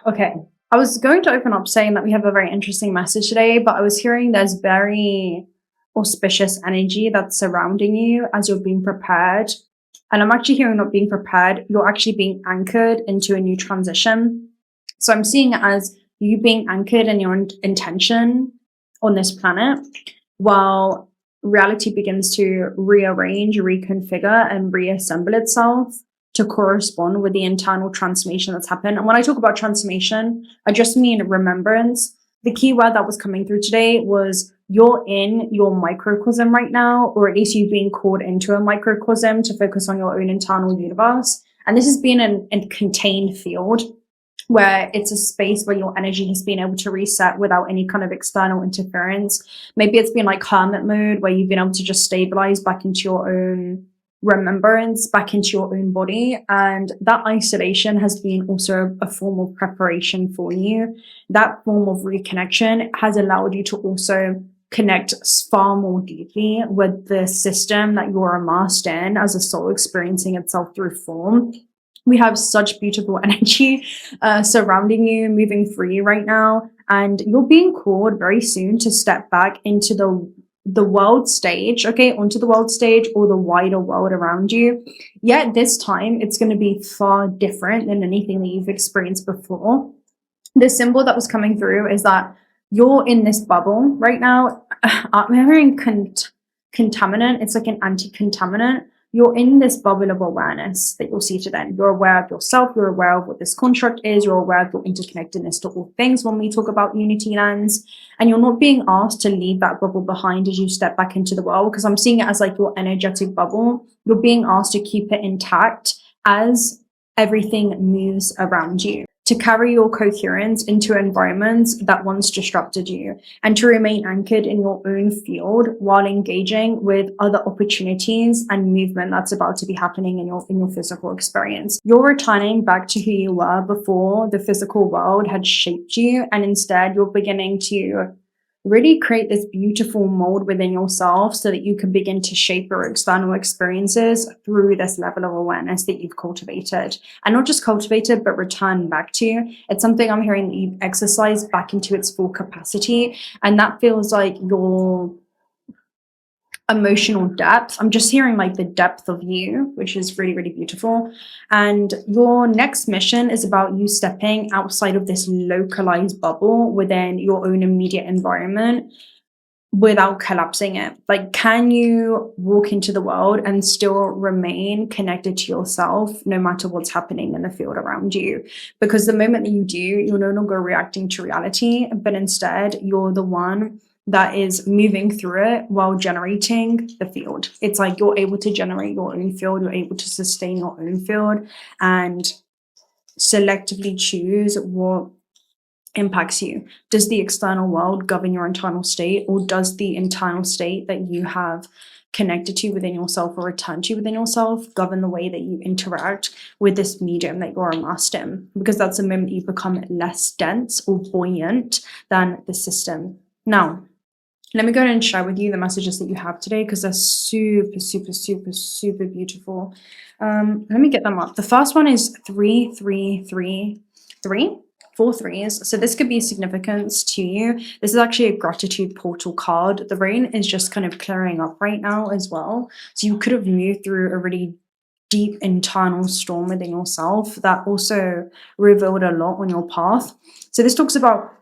Okay, I was going to open up saying that we have a very interesting message today, but I was hearing there's very auspicious energy that's surrounding you as you're being prepared. And I'm actually hearing not being prepared, you're actually being anchored into a new transition. So I'm seeing it as you being anchored in your intention on this planet while reality begins to rearrange, reconfigure, and reassemble itself to correspond with the internal transformation that's happened. And when I talk about transformation, I just mean remembrance. The key word that was coming through today was you're in your microcosm right now, or at least you've been called into a microcosm to focus on your own internal universe. And this has been a contained field where it's a space where your energy has been able to reset without any kind of external interference. Maybe it's been like hermit mode where you've been able to just stabilize back into your own remembrance, back into your own body. And that isolation has been also a form of preparation for you. That form of reconnection has allowed you to also connect far more deeply with the system that you're immersed in as a soul experiencing itself through form. We have such beautiful energy surrounding you, moving through you right now. And you're being called very soon to step back into the world stage, okay, onto the world stage or the wider world around you. Yet this time, it's going to be far different than anything that you've experienced before. The symbol that was coming through is that you're in this bubble right now. I'm hearing contaminant. It's like an anti-contaminant. You're in this bubble of awareness that you'll see to then. You're aware of yourself. You're aware of what this construct is. You're aware of your interconnectedness to all things when we talk about unity lens. And you're not being asked to leave that bubble behind as you step back into the world, because I'm seeing it as like your energetic bubble. You're being asked to keep it intact as everything moves around you, to carry your coherence into environments that once disrupted you, and to remain anchored in your own field while engaging with other opportunities and movement that's about to be happening in your physical experience. You're returning back to who you were before the physical world had shaped you, and instead you're beginning to really create this beautiful mold within yourself so that you can begin to shape your external experiences through this level of awareness that you've cultivated. And not just cultivated, but return back to. It's something I'm hearing that you've exercised back into its full capacity. And that feels like your emotional depth. I'm just hearing like the depth of you, which is really, really beautiful. And your next mission is about you stepping outside of this localized bubble within your own immediate environment without collapsing it. Like, can you walk into the world and still remain connected to yourself no matter what's happening in the field around you? Because the moment that you do, you're no longer reacting to reality, but instead you're the one that is moving through it while generating the field. It's like you're able to generate your own field, you're able to sustain your own field and selectively choose what impacts you. Does the external world govern your internal state, or does the internal state that you have connected to within yourself or returned to within yourself govern the way that you interact with this medium that you're immersed in? Because that's the moment you become less dense or buoyant than the system. Now, let me go ahead and share with you the messages that you have today, because they're super, super, super, super beautiful. Let me get them up. The first one is 3333, 4 threes. So this could be significance to you. This is actually a gratitude portal card. The rain is just kind of clearing up right now as well. So you could have moved through a really deep internal storm within yourself that also revealed a lot on your path. So this talks about,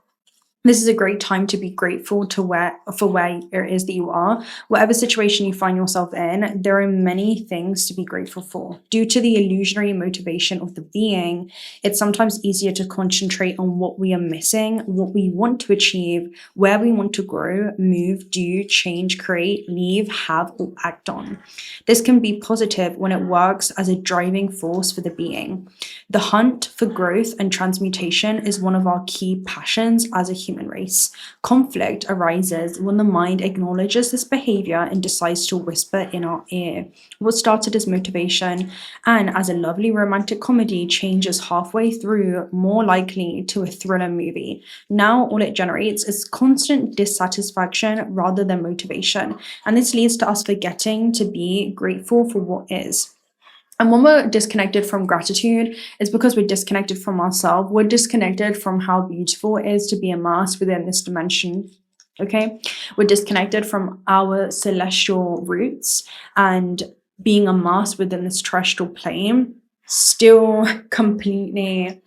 this is a great time to be grateful for where it is that you are. Whatever situation you find yourself in, there are many things to be grateful for. Due to the illusionary motivation of the being, it's sometimes easier to concentrate on what we are missing, what we want to achieve, where we want to grow, move, do, change, create, leave, have, or act on. This can be positive when it works as a driving force for the being. The hunt for growth and transmutation is one of our key passions as a human race. Conflict arises when the mind acknowledges this behavior and decides to whisper in our ear. What started as motivation and as a lovely romantic comedy changes halfway through more likely to a thriller movie. Now all it generates is constant dissatisfaction rather than motivation. And this leads to us forgetting to be grateful for what is. And when we're disconnected from gratitude, it's because we're disconnected from ourselves. We're disconnected from how beautiful it is to be immersed within this dimension. Okay, we're disconnected from our celestial roots and being immersed within this terrestrial plane, still completely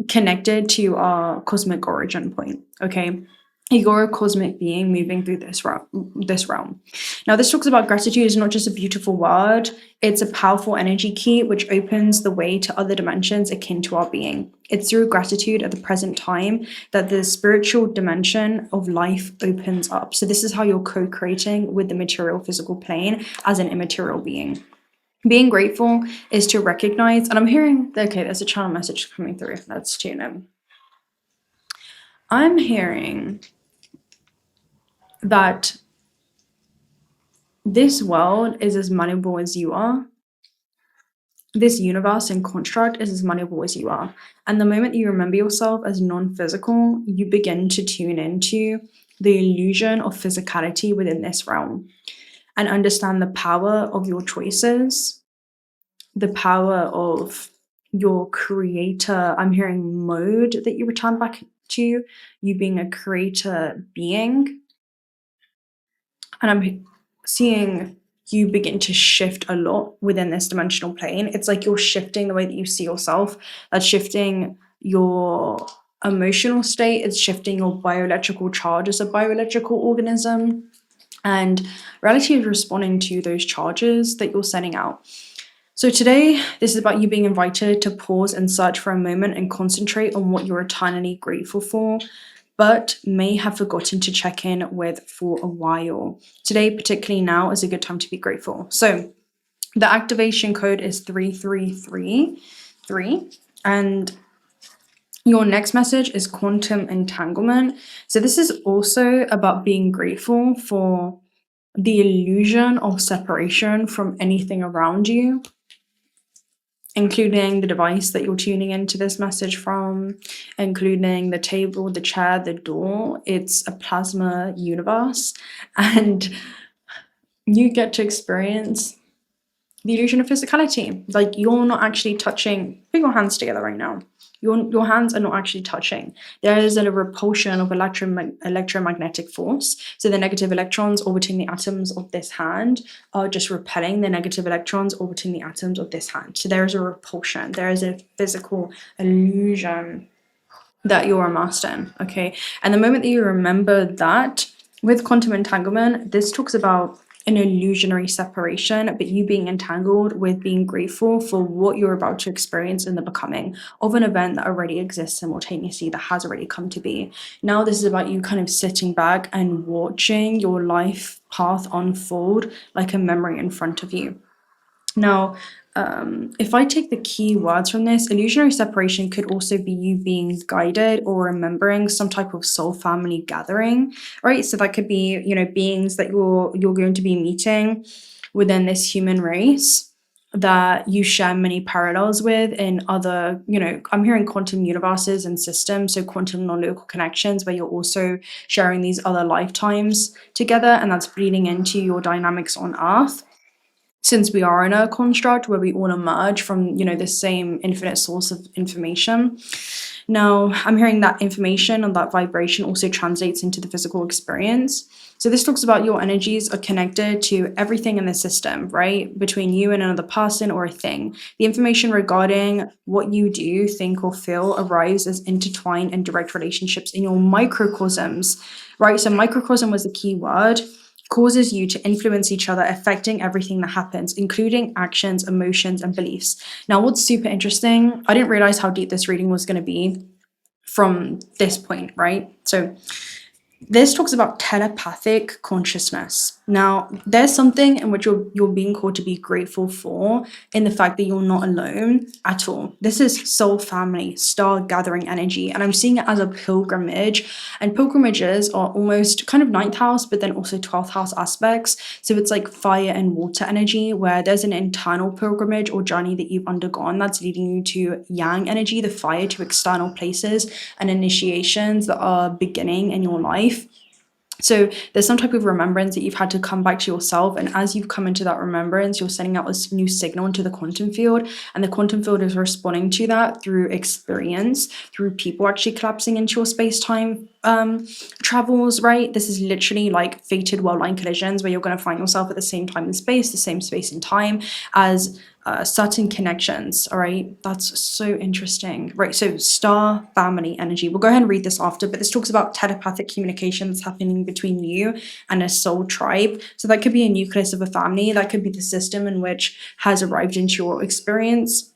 connected to our cosmic origin point. Okay, you're a cosmic being moving through this realm. Now, this talks about gratitude is not just a beautiful word, it's a powerful energy key which opens the way to other dimensions akin to our being. It's through gratitude at the present time that the spiritual dimension of life opens up. So this is how you're co-creating with the material physical plane as an immaterial being. Being grateful is to recognize, and I'm hearing, okay, there's a channel message coming through. Let's tune in. I'm hearing that this world is as malleable as you are. This universe and construct is as malleable as you are. And the moment you remember yourself as non-physical, you begin to tune into the illusion of physicality within this realm and understand the power of your choices, the power of your creator. I'm hearing mode that you return back to, you being a creator being. And I'm seeing you begin to shift a lot within this dimensional plane. It's like you're shifting the way that you see yourself. That's shifting your emotional state. It's shifting your bioelectrical charge as a bioelectrical organism. And reality is responding to those charges that you're sending out. So today, this is about you being invited to pause and search for a moment and concentrate on what you're eternally grateful for, but may have forgotten to check in with for a while. Today, particularly now, is a good time to be grateful. So the activation code is 3333, and your next message is quantum entanglement. So this is also about being grateful for the illusion of separation from anything around you, including the device that you're tuning into this message from, including the table, the chair, the door. It's a plasma universe, and you get to experience the illusion of physicality. Like, you're not actually touching. Put your hands together right now. Your hands are not actually touching. There is a repulsion of electromagnetic force. So the negative electrons orbiting the atoms of this hand are just repelling the negative electrons orbiting the atoms of this hand. So there is a repulsion. There is a physical illusion that you're immersed in, okay? And the moment that you remember that, with quantum entanglement, this talks about an illusionary separation, but you being entangled with being grateful for what you're about to experience in the becoming of an event that already exists simultaneously, that has already come to be. Now this is about you kind of sitting back and watching your life path unfold like a memory in front of you. Now, if I take the key words from this, illusionary separation could also be you being guided or remembering some type of soul family gathering, right? So that could be, beings that you're going to be meeting within this human race that you share many parallels with in other, I'm hearing quantum universes and systems, so quantum non-local connections, where you're also sharing these other lifetimes together, and that's bleeding into your dynamics on Earth. Since we are in a construct where we all emerge from, the same infinite source of information. Now, I'm hearing that information and that vibration also translates into the physical experience. So this talks about your energies are connected to everything in the system, right? Between you and another person or a thing. The information regarding what you do, think, or feel arrives as intertwined and direct relationships in your microcosms, right? So microcosm was the key word. Causes you to influence each other, affecting everything that happens, including actions, emotions, and beliefs. Now, what's super interesting, I didn't realize how deep this reading was going to be from this point, right? So this talks about telepathic consciousness. Now, there's something in which you're being called to be grateful for, in the fact that you're not alone at all. This is soul family, star gathering energy, and I'm seeing it as a pilgrimage. And pilgrimages are almost kind of 9th house, but then also 12th house aspects. So it's like fire and water energy, where there's an internal pilgrimage or journey that you've undergone that's leading you to yang energy, the fire, to external places and initiations that are beginning in your life. So there's some type of remembrance that you've had to come back to yourself. And as you've come into that remembrance, you're sending out this new signal into the quantum field. And the quantum field is responding to that through experience, through people actually collapsing into your space-time travels, right? This is literally like fated world-line collisions where you're going to find yourself at the same time and space, the same space and time as certain connections. All right, that's so interesting. Right, so star family energy. We'll go ahead and read this after, but this talks about telepathic communication that's happening between you and a soul tribe. So that could be a nucleus of a family. That could be the system in which has arrived into your experience.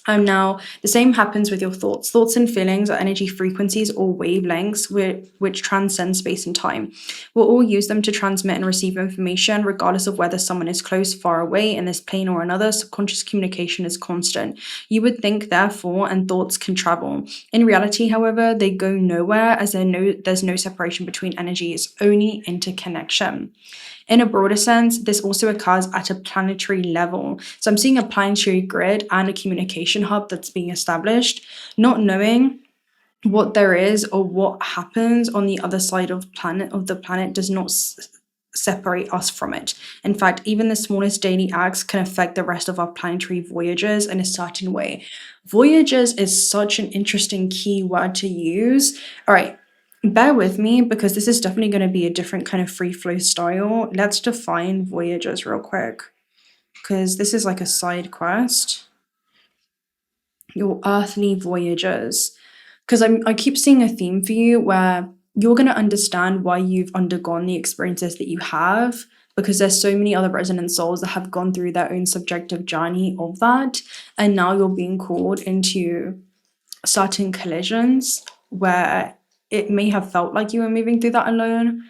Now, the same happens with your thoughts. Thoughts and feelings are energy frequencies or wavelengths which transcend space and time. We'll all use them to transmit and receive information, regardless of whether someone is close, far away, in this plane or another. Subconscious communication is constant. You would think, therefore, and thoughts can travel. In reality, however, they go nowhere as there's no separation between energies, only interconnection. In a broader sense, this also occurs at a planetary level. So I'm seeing a planetary grid and a communication hub that's being established, not knowing what there is or what happens on the other side of the planet does not separate us from it. In fact, even the smallest daily acts can affect the rest of our planetary voyages in a certain way. Voyages is such an interesting key word to use. All right, bear with me because this is definitely going to be a different kind of free flow style. Let's define voyages real quick because this is like a side quest. Your earthly voyages. Because I keep seeing a theme for you where you're going to understand why you've undergone the experiences that you have, because there's so many other resonant souls that have gone through their own subjective journey of that. And now you're being called into certain collisions where it may have felt like you were moving through that alone,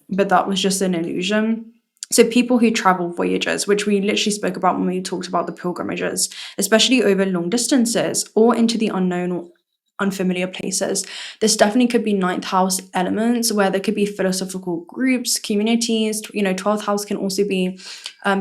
but that was just an illusion. So people who travel voyages, which we literally spoke about when we talked about the pilgrimages, especially over long distances or into the unknown, unfamiliar places. This definitely could be ninth house elements where there could be philosophical groups, communities. 12th house can also be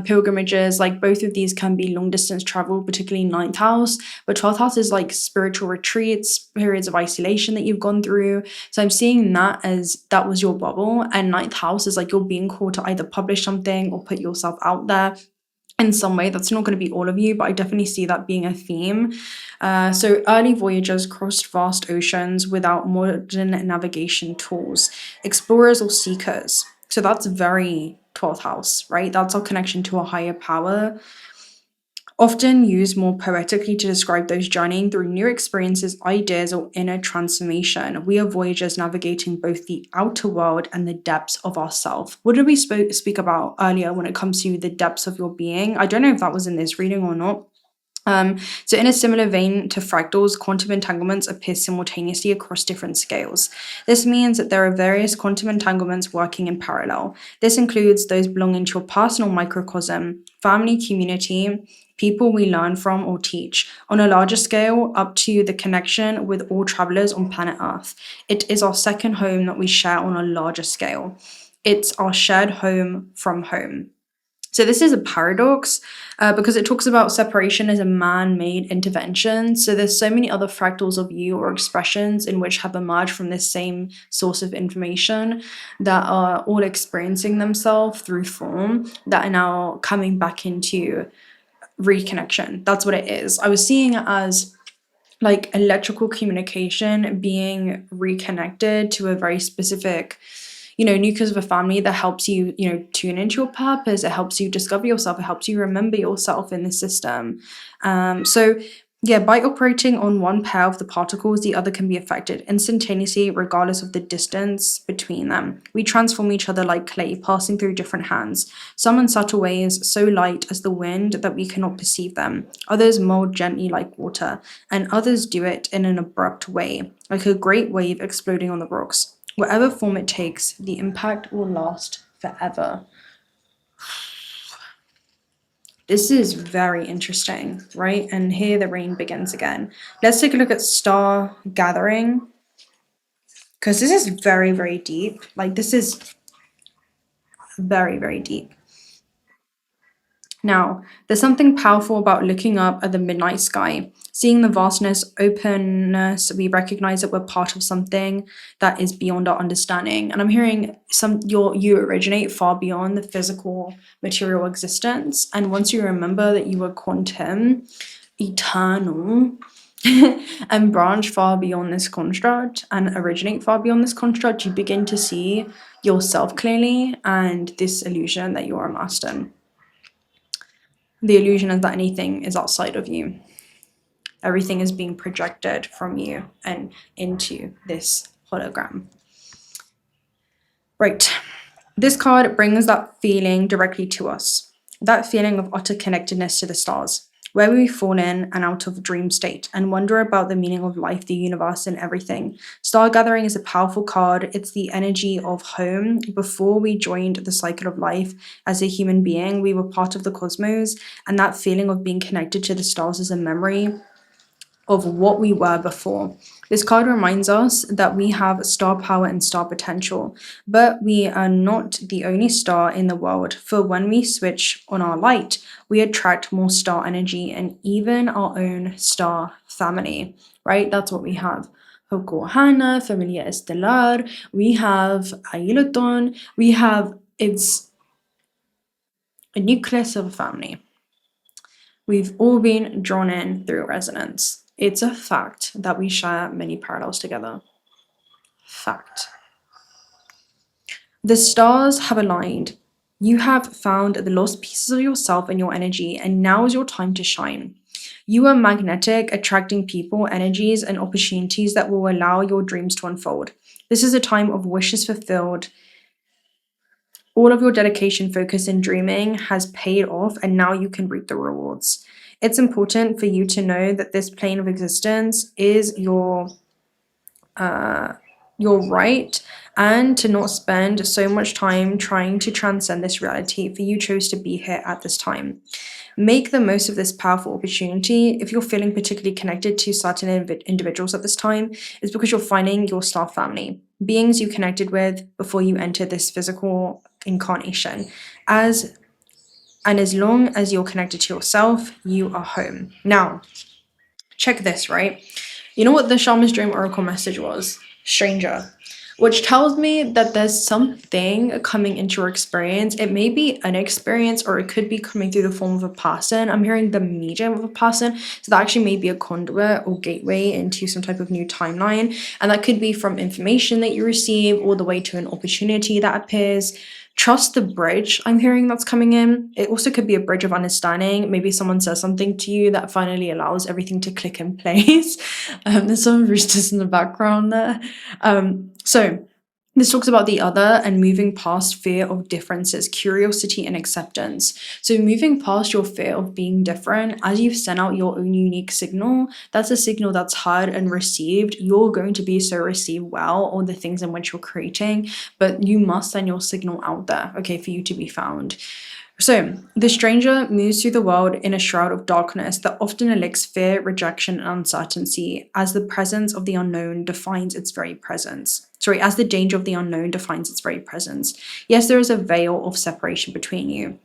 pilgrimages. Like both of these can be long distance travel, particularly ninth house. But 12th house is like spiritual retreats, periods of isolation that you've gone through. So I'm seeing that as that was your bubble. And ninth house is like you're being called to either publish something or put yourself out there in some way. That's not going to be all of you, but I definitely see that being a theme. So early voyagers crossed vast oceans without modern navigation tools. Explorers or seekers. So that's very 12th house, right? That's our connection to a higher power. Often used more poetically to describe those journeying through new experiences, ideas, or inner transformation. We are voyagers navigating both the outer world and the depths of ourself. What did we speak about earlier when it comes to the depths of your being? I don't know if that was in this reading or not. So in a similar vein to fractals, quantum entanglements appear simultaneously across different scales. This means that there are various quantum entanglements working in parallel. This includes those belonging to your personal microcosm, family, community, people we learn from or teach, on a larger scale, up to the connection with all travelers on planet Earth. It is our second home that we share on a larger scale. It's our shared home from home. So this is a paradox because it talks about separation as a man-made intervention. So there's so many other fractals of you or expressions in which have emerged from this same source of information that are all experiencing themselves through form that are now coming back into reconnection. That's what it is. I was seeing it as like electrical communication being reconnected to a very specific nucleus of a family that helps you, tune into your purpose. It helps you discover yourself. It helps you remember yourself in the system. By operating on one pair of the particles, the other can be affected instantaneously, regardless of the distance between them. We transform each other like clay, passing through different hands. Some in subtle ways, so light as the wind that we cannot perceive them. Others mold gently like water, and others do it in an abrupt way, like a great wave exploding on the rocks. Whatever form it takes, the impact will last forever. This is very interesting, right? And here the rain begins again. Let's take a look at star gathering, because this is very, very deep. Like this is very, very deep. Now, there's something powerful about looking up at the midnight sky, seeing the vastness, openness. We recognize that we're part of something that is beyond our understanding. And I'm hearing you originate far beyond the physical material existence. And once you remember that you are quantum, eternal, and branch far beyond this construct and originate far beyond this construct, you begin to see yourself clearly and this illusion that you are a master. The illusion is that anything is outside of you. Everything is being projected from you and into this hologram. Right. This card brings that feeling directly to us. That feeling of utter connectedness to the stars, where we fall in and out of dream state and wonder about the meaning of life, the universe, and everything. Star Gathering is a powerful card. It's the energy of home. Before we joined the cycle of life as a human being, we were part of the cosmos, and that feeling of being connected to the stars is a memory of what we were before. This card reminds us that we have star power and star potential, but we are not the only star in the world, for when we switch on our light, we attract more star energy and even our own star family, right? That's what we have. 𝓬𝓻, familia estelar, we have 𝓬𝓬𝓻, it's a nucleus of a family. We've all been drawn in through resonance. It's a fact that we share many parallels together. Fact. The stars have aligned. You have found the lost pieces of yourself and your energy, and now is your time to shine. You are magnetic, attracting people, energies, and opportunities that will allow your dreams to unfold. This is a time of wishes fulfilled. All of your dedication, focus, and dreaming has paid off, and now you can reap the rewards. It's important for you to know that this plane of existence is your right, and to not spend so much time trying to transcend this reality, for you chose to be here at this time. Make the most of this powerful opportunity. If you're feeling particularly connected to certain individuals at this time, it's because you're finding your star family, beings you connected with before you entered this physical incarnation. As long as you're connected to yourself, you are home. Now, check this, right? You know what the Shaman's Dream Oracle message was? Stranger. Which tells me that there's something coming into your experience. It may be an experience, or it could be coming through the form of a person. I'm hearing the medium of a person. So that actually may be a conduit or gateway into some type of new timeline. And that could be from information that you receive all the way to an opportunity that appears. Trust the bridge I'm hearing that's coming in. It also could be a bridge of understanding. Maybe someone says something to you that finally allows everything to click in place. There's some roosters in the background there. So this talks about the other and moving past fear of differences, curiosity, and acceptance. So moving past your fear of being different, as you've sent out your own unique signal, that's a signal that's heard and received. You're going to be so received well on the things in which you're creating, but you must send your signal out there, okay, for you to be found. So, the stranger moves through the world in a shroud of darkness that often elicits fear, rejection, and uncertainty, as the presence of the unknown defines its very presence. As the danger of the unknown defines its very presence. Yes, there is a veil of separation between you.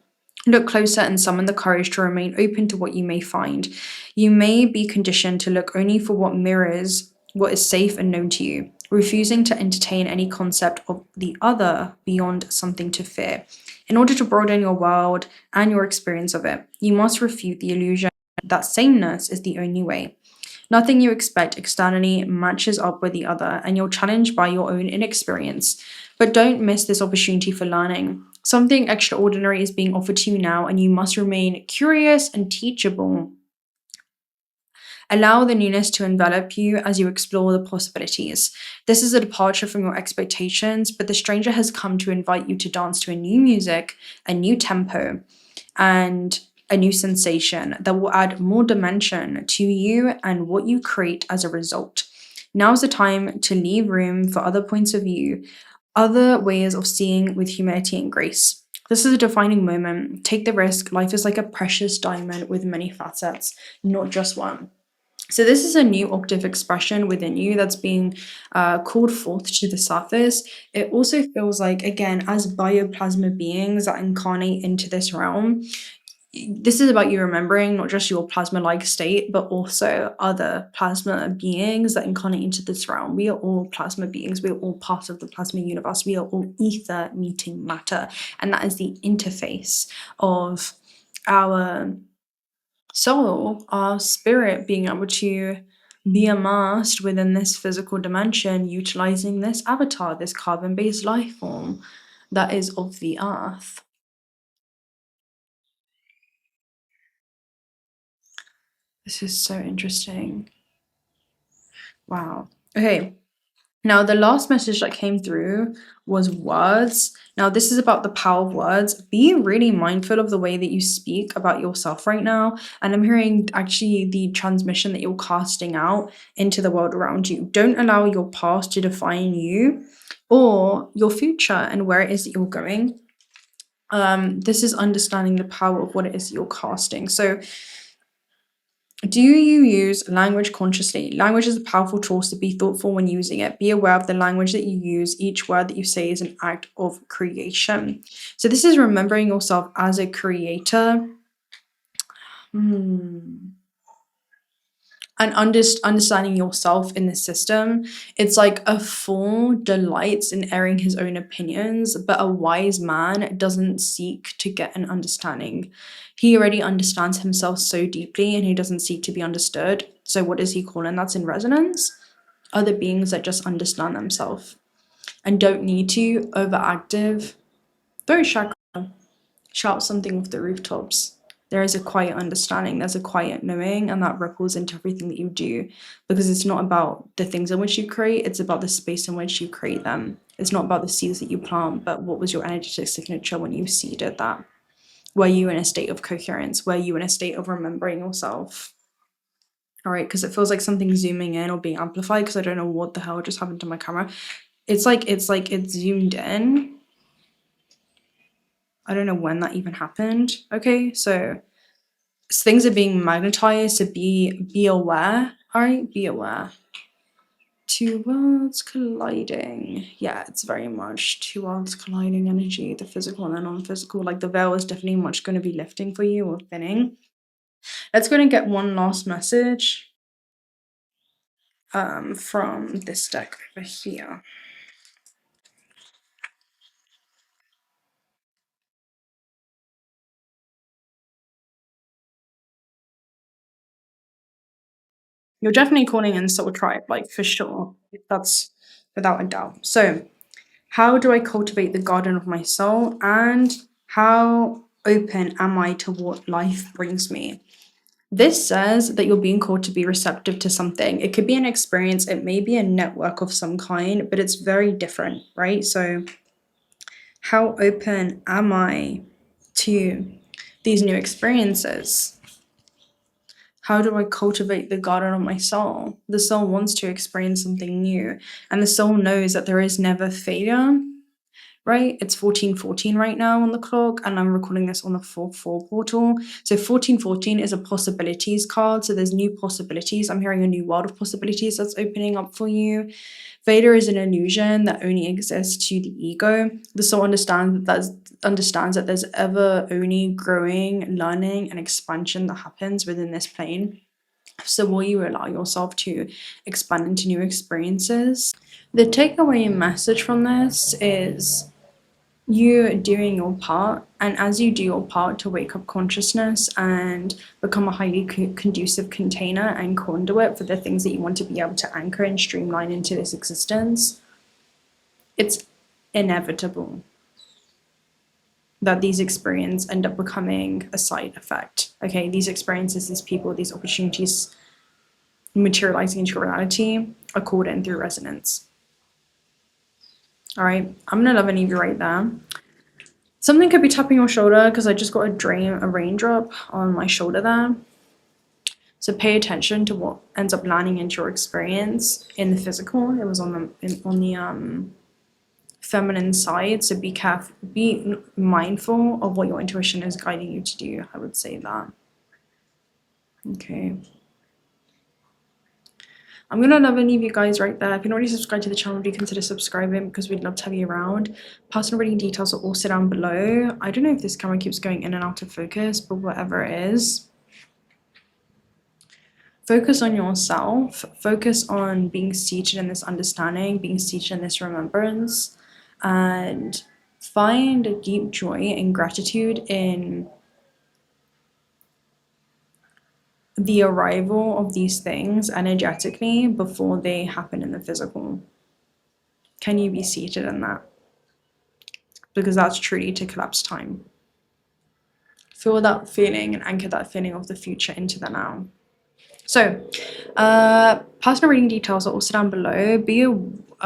Look closer and summon the courage to remain open to what you may find. You may be conditioned to look only for what mirrors what is safe and known to you, refusing to entertain any concept of the other beyond something to fear. In order to broaden your world and your experience of it, you must refute the illusion that sameness is the only way. Nothing you expect externally matches up with the other, and you're challenged by your own inexperience. But don't miss this opportunity for learning. Something extraordinary is being offered to you now, and you must remain curious and teachable. Allow the newness to envelop you as you explore the possibilities. This is a departure from your expectations, but the stranger has come to invite you to dance to a new music, a new tempo, and a new sensation that will add more dimension to you and what you create as a result. Now's the time to leave room for other points of view, other ways of seeing with humility and grace. This is a defining moment. Take the risk. Life is like a precious diamond with many facets, not just one. So this is a new octave expression within you that's being called forth to the surface. It also feels like, again, as bioplasma beings that incarnate into this realm, this is about you remembering not just your plasma-like state, but also other plasma beings that incarnate into this realm. We are all plasma beings. We are all part of the plasma universe. We are all ether meeting matter. And that is the interface of our soul, our spirit being able to be immersed within this physical dimension, utilizing this avatar, this carbon-based life form that is of the earth. This is so interesting. Wow. Okay. Now, the last message that came through was words. Now, this is about the power of words. Be really mindful of the way that you speak about yourself right now. And I'm hearing actually the transmission that you're casting out into the world around you. Don't allow your past to define you or your future and where it is that you're going. This is understanding the power of what it is that you're casting. So, do you use language consciously? Language is a powerful tool, so be thoughtful when using it. Be aware of the language that you use. Each word that you say is an act of creation. So this is remembering yourself as a creator. And understanding yourself in the system. It's like a fool delights in airing his own opinions, but a wise man doesn't seek to get an understanding. He already understands himself so deeply and he doesn't seek to be understood. So what does he call in? That's in resonance? Other beings that just understand themselves and don't need to overactive. Very chakra. Shout something off the rooftops. There is a quiet understanding, there's a quiet knowing, and that ripples into everything that you do, because it's not about the things in which you create, it's about the space in which you create them. It's not about the seeds that you plant, but what was your energetic signature when you seeded that? Were you in a state of coherence? Were you in a state of remembering yourself? All right, because it feels like something zooming in or being amplified, because I don't know what the hell just happened to my camera. It's like it zoomed in. I don't know when that even happened. Okay, so things are being magnetized, so be aware. All right, be aware. Two worlds colliding. Yeah, it's very much two worlds colliding energy, the physical and the non-physical. Like the veil is definitely much going to be lifting for you or thinning. Let's go and get one last message from this deck over here. You're definitely calling in Soul Tribe, like for sure. That's without a doubt. So, how do I cultivate the garden of my soul, and how open am I to what life brings me? This says that you're being called to be receptive to something. It could be an experience, it may be a network of some kind, but it's very different, right? So, how open am I to these new experiences? How do I cultivate the garden of my soul? The soul wants to experience something new, and the soul knows that there is never failure, right? It's 14:14 right now on the clock, and I'm recording this on the 4/4 portal. So 14:14 is a possibilities card, so there's new possibilities. I'm hearing a new world of possibilities that's opening up for you. Failure is an illusion that only exists to the ego. The soul understands that there's ever only growing, learning, and expansion that happens within this plane. So will you allow yourself to expand into new experiences? The takeaway message from this is you doing your part, and as you do your part to wake up consciousness and become a highly conducive container and conduit for the things that you want to be able to anchor and streamline into this existence, it's inevitable that these experiences end up becoming a side effect. Okay, these experiences, these people, these opportunities materializing into reality are called in through resonance. All right, I'm gonna love and leave you right there. Something could be tapping your shoulder because I just got a raindrop on my shoulder there. So pay attention to what ends up landing into your experience in the physical. It was on the feminine side. So be careful, be mindful of what your intuition is guiding you to do. I would say that. Okay. I'm gonna love and leave you guys right there. If you're not already subscribed to the channel, do consider subscribing because we'd love to have you around. Personal reading details are also down below. I don't know if this camera keeps going in and out of focus, but whatever it is, focus on yourself. Focus on being seated in this understanding, being seated in this remembrance, and find a deep joy and gratitude in the arrival of these things energetically before they happen in the physical. Can you be seated in that? Because that's truly to collapse time. Feel that feeling and anchor that feeling of the future into the now. So, personal reading details are also down below. Be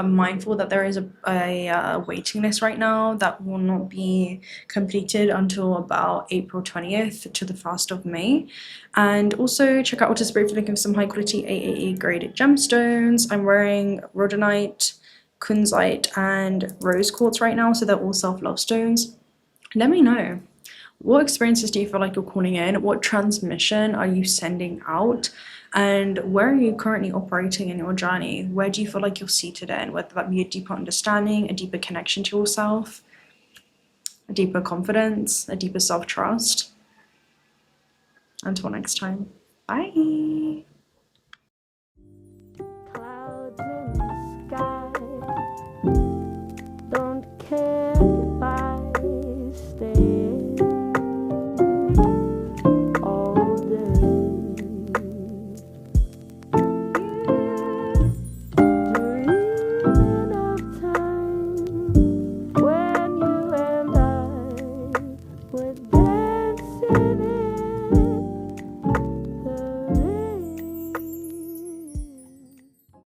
mindful that there is a waiting list right now that will not be completed until about April 20th to the 1st of May. And also check out Cultivating if you're looking for some high quality AAE graded gemstones. I'm wearing rhodonite, kunzite, and rose quartz right now, so they're all self-love stones. Let me know. What experiences do you feel like you're calling in? What transmission are you sending out? And where are you currently operating in your journey? Where do you feel like you're seated in? Whether that be a deeper understanding, a deeper connection to yourself, a deeper confidence, a deeper self-trust. Until next time, bye.